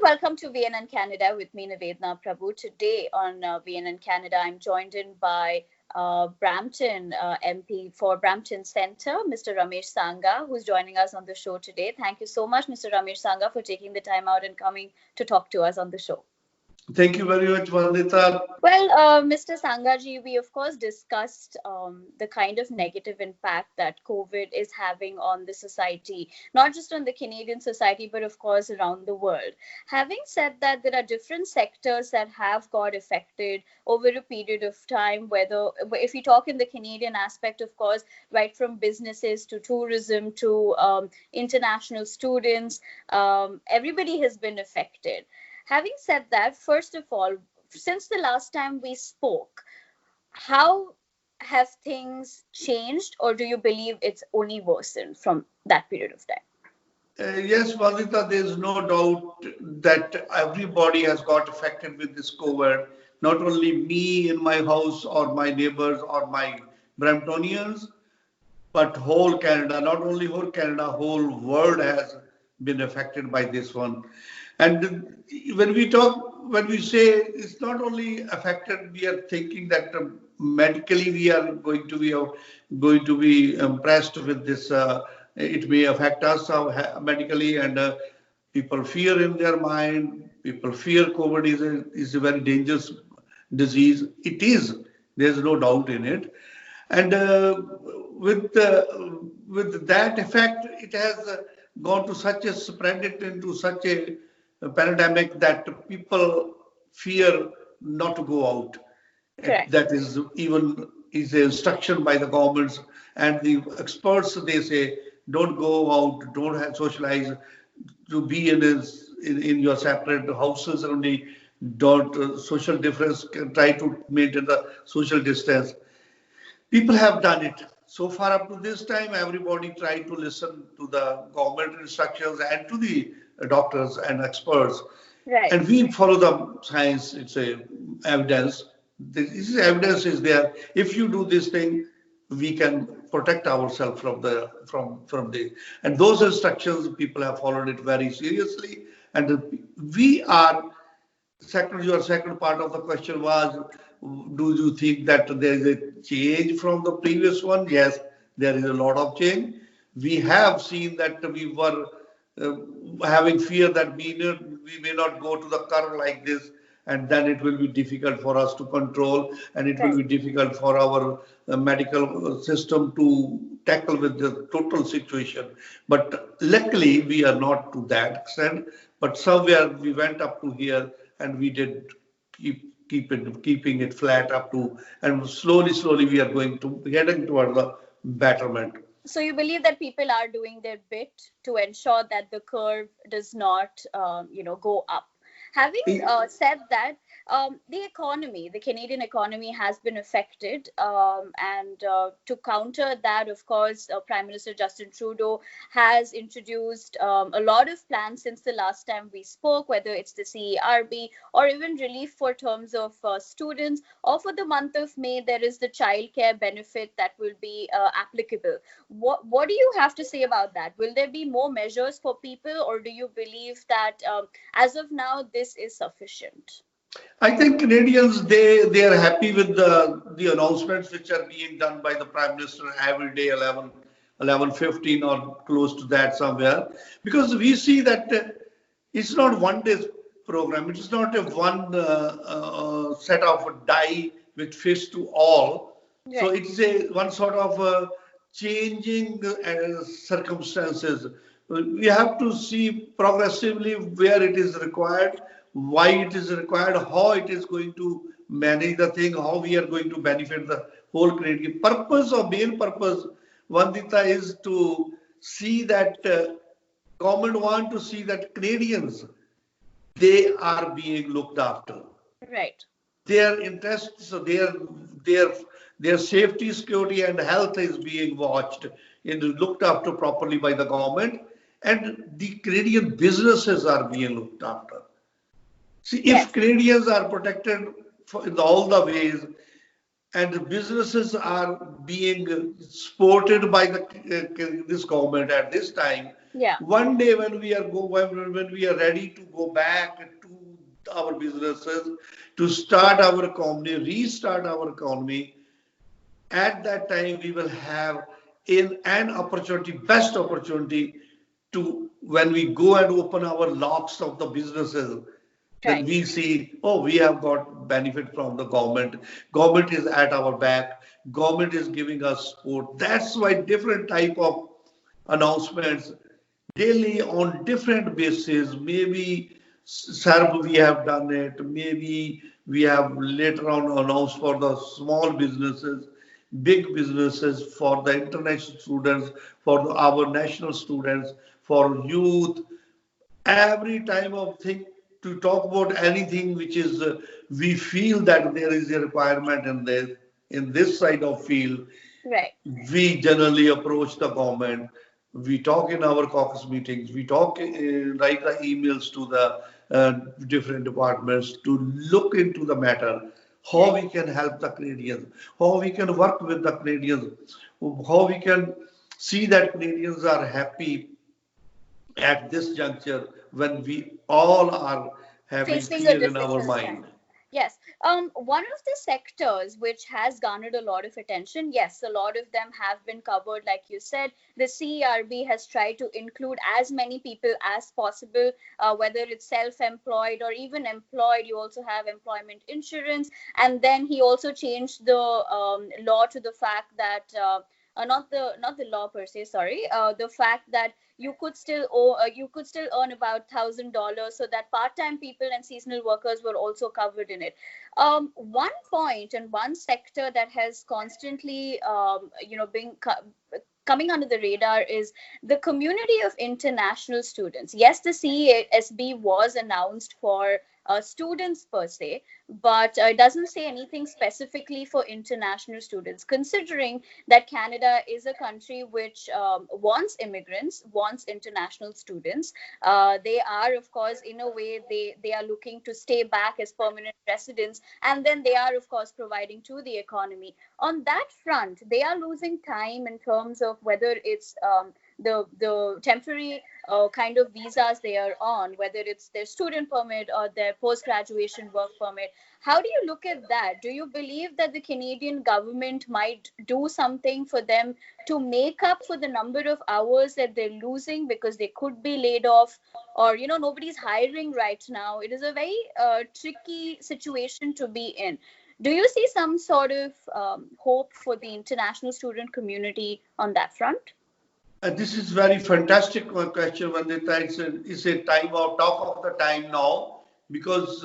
welcome to VNN Canada with me, Nivedna Prabhu. Today on VNN Canada, I'm joined in by Brampton MP for Brampton Centre, Mr. Ramesh Sangha, who's joining us on the show today. Thank you so much, Mr. Ramesh Sangha, for taking the time out and coming to talk to us on the show. Thank you very much, Vandita. Well, Mr. Sangaji, we of course discussed the kind of negative impact that COVID is having on the society, not just on the Canadian society, but of course around the world. Having said that, there are different sectors that have got affected over a period of time, whether if we talk in the Canadian aspect, of course, right from businesses to tourism to international students, everybody has been affected. Having said that, first of all, since the last time we spoke, how have things changed, or do you believe it's only worsened from that period of time? Yes, Vandita, there's no doubt that everybody has got affected with this COVID. Not only me in my house or my neighbors or my Bramptonians, but whole Canada, not only whole Canada, whole world has been affected by this one. And when we say it's not only affected, we are thinking that medically we are going to be impressed with this. It may affect us medically, and people fear in their mind. People fear COVID is a very dangerous disease. It is. There's no doubt in it. And with that effect, it has gone to spread it into such a pandemic that people fear not to go out. Correct. That is an instruction by the governments and the experts. They say don't go out, don't socialize, to be in your separate houses only. Don't social difference. Try to maintain the social distance. People have done it. So far up to this time, everybody tried to listen to the government instructions and to the doctors and experts. Right. And we follow the science, it's a evidence. This evidence is there. If you do this thing, we can protect ourselves from the and those instructions, people have followed it very seriously. And we are, your second part of the question was, do you think that there is a change from the previous one? Yes, there is a lot of change. We have seen that we were having fear that we may not go to the curve like this, and then it will be difficult for us to control, and it will be difficult for our medical system to tackle with the total situation. But luckily, we are not to that extent. But somewhere we went up to here, and we did keeping it flat up to, and slowly we are getting toward the betterment. So you believe that people are doing their bit to ensure that the curve does not, go up. Having said that, the Canadian economy has been affected. And to counter that, of course, Prime Minister Justin Trudeau has introduced a lot of plans since the last time we spoke, whether it's the CERB or even relief for terms of students. Or for the month of May, there is the childcare benefit that will be applicable. What do you have to say about that? Will there be more measures for people, or do you believe that as of now, this is sufficient? I think Canadians, they are happy with the announcements which are being done by the Prime Minister every day, 11:15 or close to that somewhere, because we see that it's not one day program. It is not a one set of a die which fits to all. Right. So it's one sort of changing circumstances. We have to see progressively where it is required, why it is required, how it is going to manage the thing, how we are going to benefit the whole Canadian. Main purpose, Vandita, is to see that government want to see that Canadians, they are being looked after. Right. Their interests, their safety, security, and health is being watched and looked after properly by the government, and the Canadian businesses are being looked after. See, if Canadians are protected in all the ways, and the businesses are being supported by this government at this time, Yeah. One day when we are ready to go back to our businesses, to start our economy, restart our economy, at that time we will have an opportunity, best opportunity to when we go and open our locks of the businesses, then Right. we see, oh, we have got benefit from the government. Government is at our back. Government is giving us support. That's why different type of announcements daily on different basis. Maybe SERB we have done it. Maybe we have later on announced for the small businesses, big businesses, for the international students, for our national students, for youth. Every time of thing to talk about anything which is we feel that there is a requirement in this side of field, Right. we generally approach the government. We talk in our caucus meetings. We talk, write the emails to the different departments to look into the matter, how Right. we can help the Canadians, how we can work with the Canadians, how we can see that Canadians are happy at this juncture when we all are having Facing a fear in our difficult time. mind. Yes. One of the sectors which has garnered a lot of attention, yes, a lot of them have been covered, like you said. The CERB has tried to include as many people as possible, whether it's self-employed or even employed. You also have employment insurance, and then he also changed the law to the fact that. Not the law per se, sorry, the fact that you could still earn about $1,000, so that part-time people and seasonal workers were also covered in it. One point and one sector that has constantly been coming under the radar is the community of international students. Yes, the CESB was announced for students per se, but it doesn't say anything specifically for international students, considering that Canada is a country which wants immigrants, wants international students. They are, of course, in a way, they are looking to stay back as permanent residents, and then they are, of course, providing to the economy. On that front, they are losing time in terms of whether it's the temporary kind of visas they are on, whether it's their student permit or their post graduation work permit. How do you look at that? Do you believe that the Canadian government might do something for them to make up for the number of hours that they're losing because they could be laid off, or nobody's hiring right now? It is a very tricky situation to be in. Do you see some sort of hope for the international student community on that front? This is very fantastic question when they try it's a time of talk of the time now because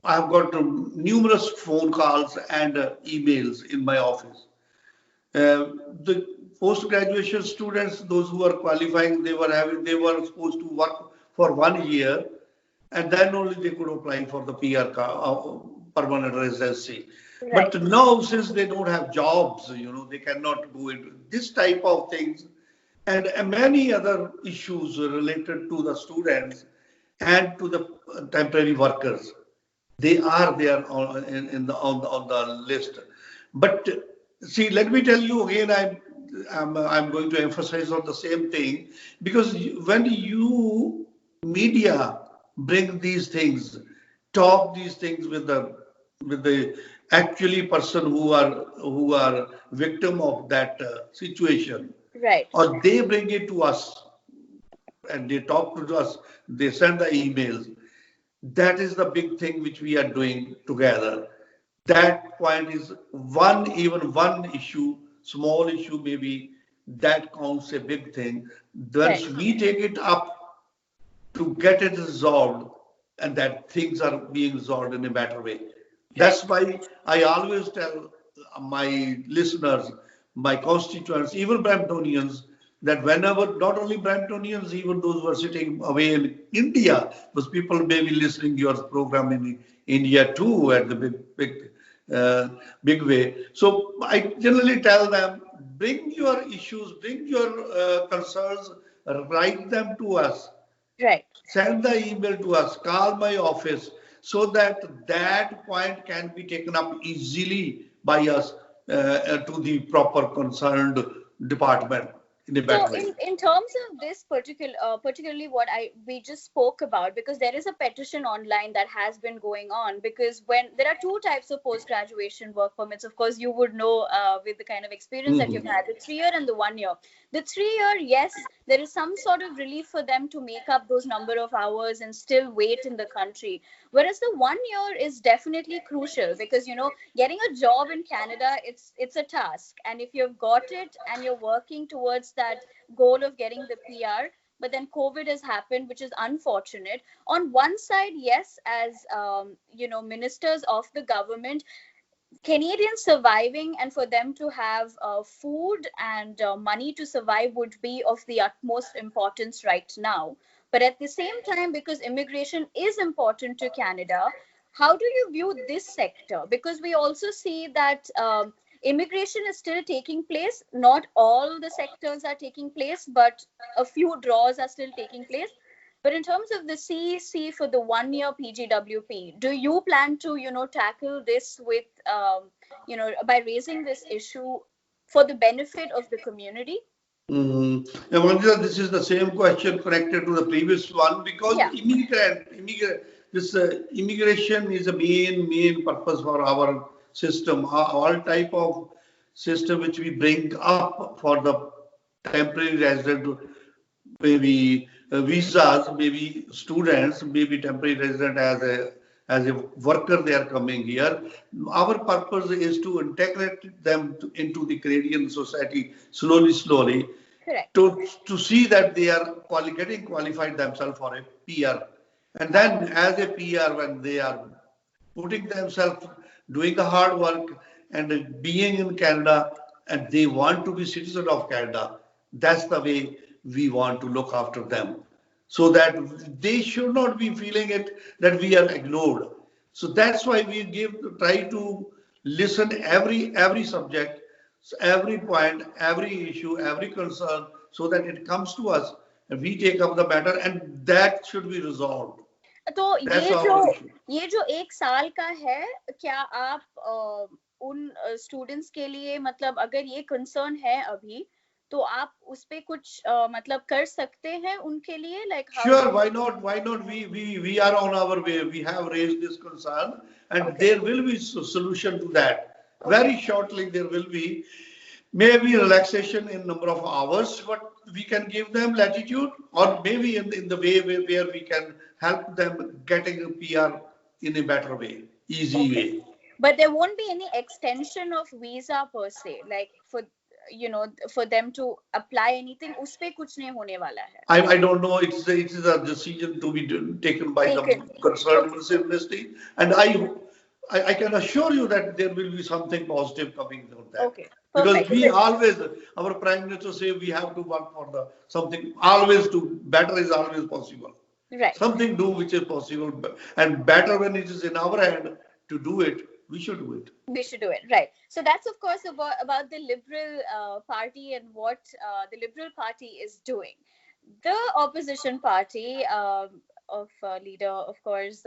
I've got numerous phone calls and emails in my office. The post graduation students, those who are qualifying, they were supposed to work for 1 year, and then only they could apply for the permanent residency. Right. But now, since they don't have jobs, they cannot go into this type of things, and many other issues related to the students and to the temporary workers. They are there on the list. But see, let me tell you again, I'm going to emphasize on the same thing because when you media bring these things, talk these things with the actually person who are victim of that situation, Right. or they bring it to us and they talk to us, they send the emails. That is the big thing which we are doing together. That point is even one issue, small issue maybe, that counts a big thing. Right. Once we take it up to get it resolved, and that things are being resolved in a better way. Right. That's why I always tell my listeners, my constituents, even Bramptonians, that whenever, not only Bramptonians, even those who are sitting away in India, because people may be listening to your program in India too at the uh, big way. So I generally tell them, bring your issues, bring your concerns, write them to us, Right. send the email to us, call my office, so that that point can be taken up easily by us to the proper concerned department. in a So better way. in terms of this particularly what we just spoke about, because there is a petition online that has been going on, because when there are two types of post graduation work permits, of course you would know with the kind of experience that you've Mhm. had, the 3 year and the 1 year. The 3 year, yes, there is some sort of relief for them to make up those number of hours and still wait in the country, whereas the 1 year is definitely crucial, because getting a job in Canada, it's a task, and if you've got it and you're working towards that goal of getting the PR, but then COVID has happened, which is unfortunate. On one side, yes, as ministers of the government, Canadians surviving and for them to have food and money to survive would be of the utmost importance right now. But at the same time, because immigration is important to Canada, how do you view this sector? Because we also see that immigration is still taking place. Not all the sectors are taking place, but a few draws are still taking place. But in terms of the CEC for the 1 year PGWP, do you plan to, tackle this with, by raising this issue for the benefit of the community? And Vandita, this is the same question connected to the previous one because Yeah, immigration is a main purpose for our system. All type of system which we bring up for the temporary resident, maybe visas, maybe students, maybe temporary resident as a worker they are coming here. Our purpose is to integrate them into the Canadian society slowly correct. to see that they are getting qualified themselves for a PR. And then as a PR, when they are putting themselves, doing the hard work and being in Canada and they want to be citizen of Canada, that's the way we want to look after them. So that they should not be feeling it that we are ignored. So that's why we try to listen every subject, every point, every issue, every concern, so that it comes to us and we take up the matter and that should be resolved. तो That's ये जो our issue. ये जो 1 साल का है, क्या आप उन स्टूडेंट्स के लिए, मतलब अगर ये कंसर्न है अभी, तो आप उस पे कुछ मतलब कर सकते हैं उनके लिए, like how Sure, do why not? Why not? We are on our way. We have raised this concern, and okay there will be solution to that. Okay Very shortly, there will be maybe relaxation in number of hours, but we can give them latitude, or maybe in the way where we can help them getting a PR in a better way, easy okay way. but there won't be any extension of visa per se, like for for them to apply anything, उस पे कुछ नहीं होने वाला है. I don't know. It is a decision to be taken by the Taken. concerned Okay. ministry, and I can assure you that there will be something positive coming from that. Okay, Because perfect. we always, our prime minister say we have to work for the something. Always do better is always possible. Right. Something do which is possible, and better when it is in our hand to do it. We should do it. We should do it, right. So that's of course about the Liberal Party and what the Liberal Party is doing. The opposition party of leader, of course,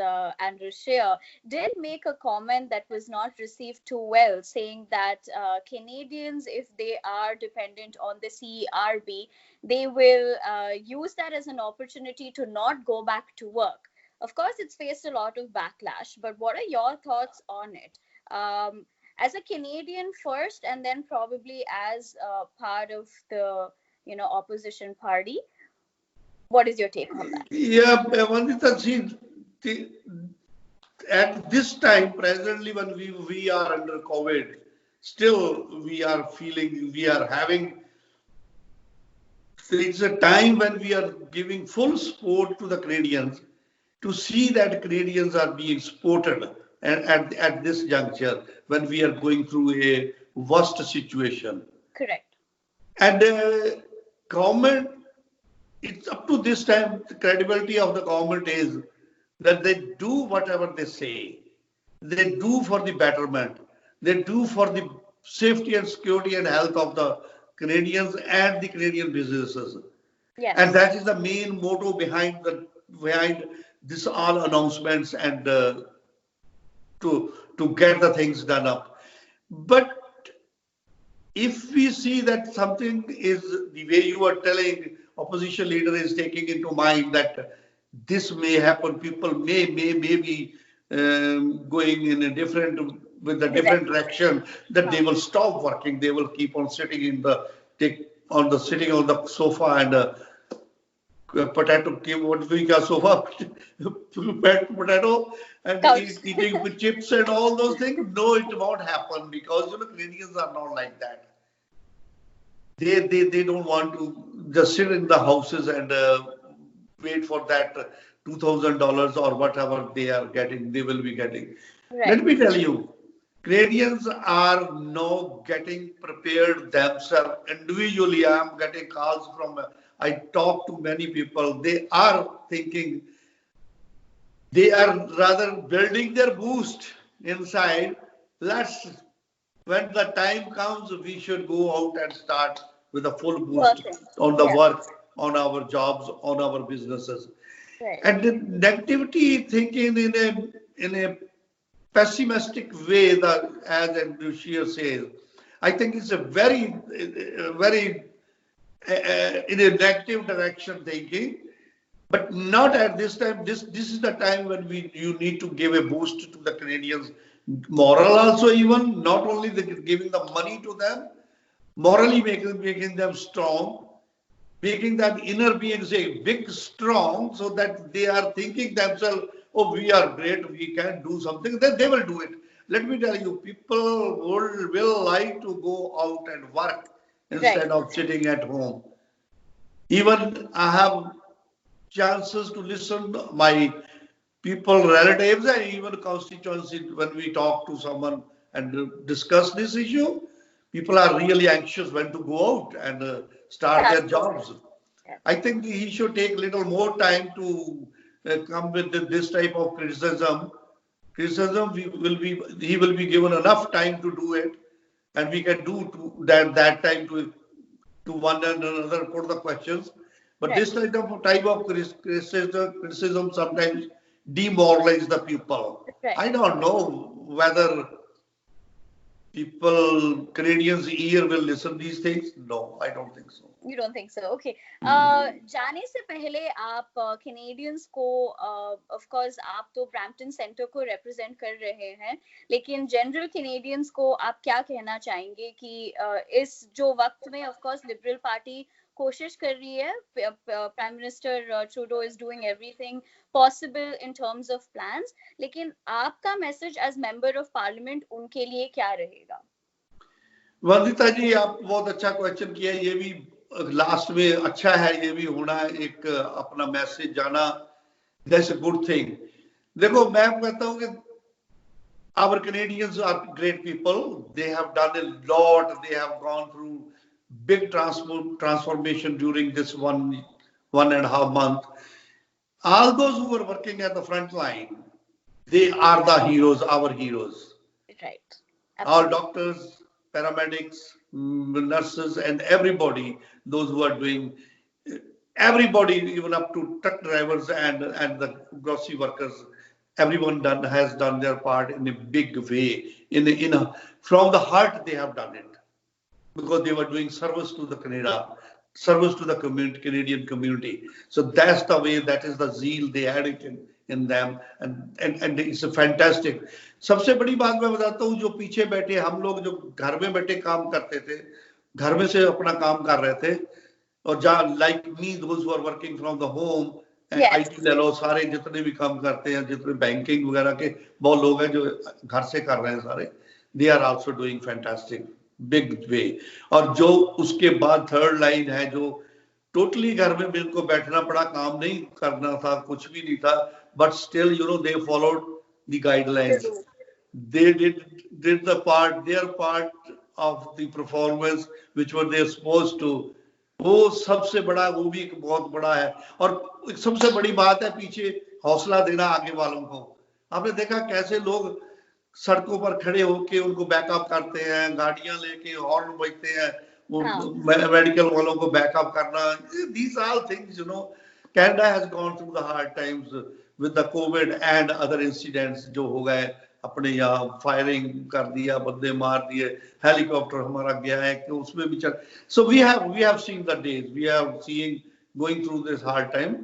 Andrew Scheer, did make a comment that was not received too well, saying that Canadians, if they are dependent on the CERB, they will use that as an opportunity to not go back to work. Of course, it's faced a lot of backlash, but what are your thoughts on it? As a Canadian first, and then probably as part of the opposition party, what is your take on that? Yeah, Vandita, see, the, at this time, presently, when we are under COVID, still we are feeling, we are having, it's a time when we are giving full support to the Canadians to see that Canadians are being supported at this juncture when we are going through a worst situation. Correct. And government, it's up to this time, the credibility of the government is that they do whatever they say. They do for the betterment. They do for the safety and security and health of the Canadians and the Canadian businesses. And Yes. that is the main motto behind this all announcements and to get the things done up. But if we see that something is the way you are telling, opposition leader is taking into mind that this may happen, people may be going in a different, with a different Direct. direction, that they will stop working, they will keep on sitting in the take on the sitting on the sofa and potato, what we call sofa, potato, and Couch. eating with chips and all those things. No, it won't happen because Canadians are not like that. They don't want to just sit in the houses and wait for that $2,000 or whatever they are getting, they will be getting. Let Right. me tell you, Canadians are now getting prepared themselves individually. I am getting calls from, I talk to many people. They are thinking, they are rather building their boost inside. Let's, when the time comes, we should go out and start with a full boost Working. on the Yeah. work, on our jobs, on our businesses. Right. And the negativity thinking in a pessimistic way, that as Andrew Scheer says, I think it's a very in a negative direction thinking, but not at this time. This is the time when you need to give a boost to the Canadians, moral also, even not only giving the money to them, morally making them strong, making that inner being say big strong, so that they are thinking themselves, oh, we are great, we can do something, then they will do it. Let me tell you, people will like to go out and work Right. instead of sitting at home. Even I have chances to listen to my people, relatives, and even constituency when we talk to someone and discuss this issue. People are really anxious when to go out and start Start their moving. jobs. Yeah. I think he should take a little more time to come with this type of criticism. Criticism he will be given enough time to do it, and we can do to that time to one and another put the questions. But Right. this type of criticism sometimes demoralize the people. Right. I don't know whether people, Canadians' ear will listen these things. No, I don't think so. You don't think so? Okay. जाने से पहले आप Canadians को of course आप तो Brampton centre को represent कर रहे हैं, लेकिन जनरल कैनेडियंस को आप क्या कहना चाहेंगे कि इस जो वक्त में ऑफ कोर्स लिबरल पार्टी कोशिश कर रही है, prime minister Trudeau is doing everything possible in terms of plans, लेकिन आपका message as member of parliament उनके लिए क्या रहेगा? वंदिता जी, आप बहुत अच्छा क्वेश्चन किया। ये भी लास्ट में अच्छा है, ये भी होना एक अपना मैसेज जाना, दैट्स अ गुड थिंग। देखो, मैं कहता हूँ कि our Canadians are great people. They have done a lot. They have gone through big transformation during this one and a half month. All those who are working at the front line, they are the heroes, our heroes. Right. Our Absolutely. doctors, paramedics, nurses, and everybody, those who are doing, everybody, even up to truck drivers and the grocery workers, everyone has done their part in a big way. From the heart, they have done it because they were doing service to the Canada, service to the Canadian community. So that's the way, that is the zeal they had in them, and it's a fantastic. सबसे बड़ी बात मैं बताता हूँ, जो पीछे बैठे हम लोग जो घर में बैठे काम करते थे, घर में से अपना काम कर रहे थे, और जहाँ like me, those who are working from the home, Yes. IT ले लो, सारे जितने भी काम करते हैं, जितने बैंकिंग वगैरह के बहुत लोग हैं जो घर से कर रहे हैं सारे, they are also doing fantastic big way. और जो उसके बाद थर्ड लाइन है, जो टोटली घर में इनको बैठना पड़ा, काम नहीं करना था, कुछ भी नहीं था, but still they followed the guidelines. They did their part of the performance which were they supposed to. वो सबसे बड़ा, वो भी एक बहुत बड़ा है। और सबसे बड़ी बात है पीछे हौसला देना आगे वालों को। आपने देखा कैसे लोग सड़कों पर खड़े होके उनको बैकअप करते हैं, गाड़ियां लेके हॉर्न बजते हैं, मेडिकल वालों को बैकअप करना। These are things, Canada has gone through the hard times with the COVID and other incidents जो हो गए अपने यहाँ फायरिंग कर दिया, बंदे मार दिए, हेलीकॉप्टर हमारा गया है कि उसमें भी चल। So we have seen the days, we have seeing going through this hard time.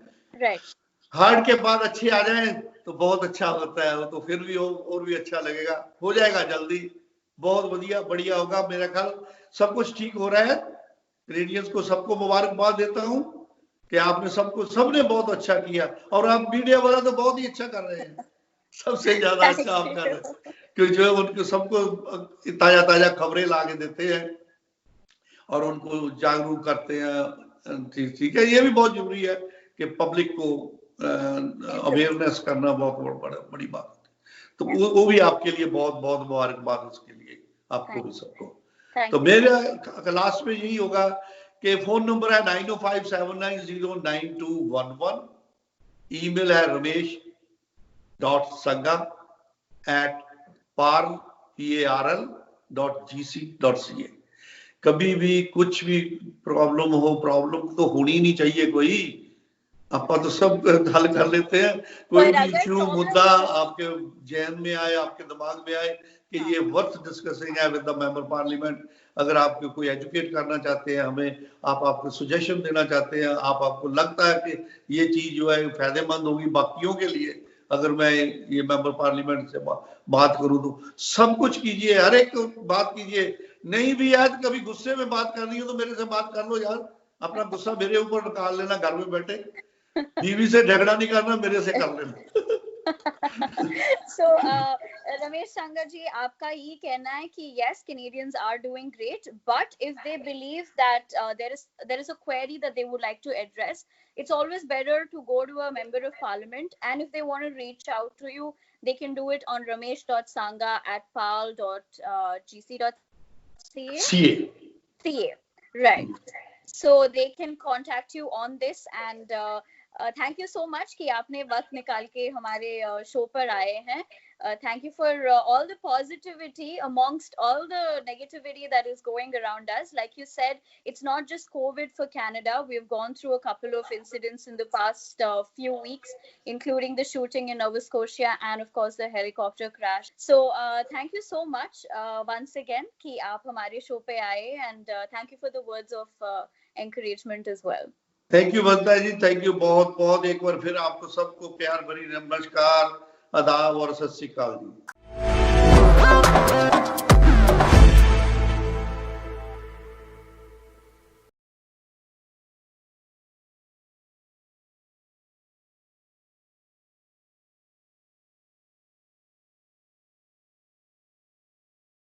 Hard के बाद अच्छे आ जाए तो बहुत अच्छा होता है, तो फिर भी और भी अच्छा लगेगा, हो जाएगा जल्दी, बहुत बढ़िया होगा। मेरा ख्याल सब कुछ ठीक हो रहा है। कैनेडियंस को सबको मुबारकबाद देता हूँ कि आपने सबने बहुत अच्छा किया, और आप मीडिया वाला तो बहुत ही अच्छा कर रहे हैं, सबसे ज्यादा अच्छा आप कर रहे हैं, क्योंकि जो है उनको सबको ताजा खबरें ला के देते हैं और उनको जागरूक करते हैं। ठीक है, ये भी बहुत जरूरी है कि पब्लिक को अवेयरनेस करना बहुत बड़ी बात है। तो वो भी आपके लिए बहुत मुबारकबाद उसके लिए, आपको भी सबको। तो मेरा लास्ट में यही होगा कि फोन नंबर है 9057909211, ईमेल है ramesh.sangha@parl.gc.ca। कभी भी कुछ भी प्रॉब्लम तो होनी नहीं चाहिए कोई, आप तो सब हल कर लेते हैं। कोई भी इश्यू मुद्दा आपके जहन में आए, आपके दिमाग में आए कि ये वर्थ डिस्कसिंग है विद द मेंबर पार्लियामेंट, अगर आपको कोई एजुकेट करना चाहते हैं हमें, आपको सजेशन देना चाहते हैं, आपको लगता है कि ये चीज जो है फायदेमंद होगी बाकियों के लिए, अगर मैं ये मेंबर पार्लियामेंट से बात करूं तो सब कुछ कीजिए, हर एक बात कीजिए। नहीं भी आज कभी गुस्से में बात करनी हो तो मेरे से बात कर लो यार, अपना गुस्सा मेरे ऊपर निकाल लेना, घर में बैठे बीवी से झगड़ा नहीं करना, मेरे से कर लेना। So, Ramesh Sangha ji, आपका ये कहना है कि yes, Canadians are doing great, but if they believe that there is a query that they would like to address, it's always better to go to a member of parliament, and if they want to reach out to you, they can do it on ramesh.sangha@parl.gc.ca. Right. So they can contact you on this, and thank you so much कि आपने वक्त निकाल के हमारे show पर आए हैं. Thank you for all the positivity amongst all the negativity that is going around us. Like you said, it's not just COVID for Canada. We've gone through a couple of incidents in the past few weeks, including the shooting in Nova Scotia and of course the helicopter crash. So thank you so much once again कि आप हमारे show पे आए, and thank you for the words of encouragement as well. Thank you Vandana ji, thank you बहुत एक बार फिर आपको सबको प्यार भरी नमस्कार, आदाब और सत श्री अकाल जी।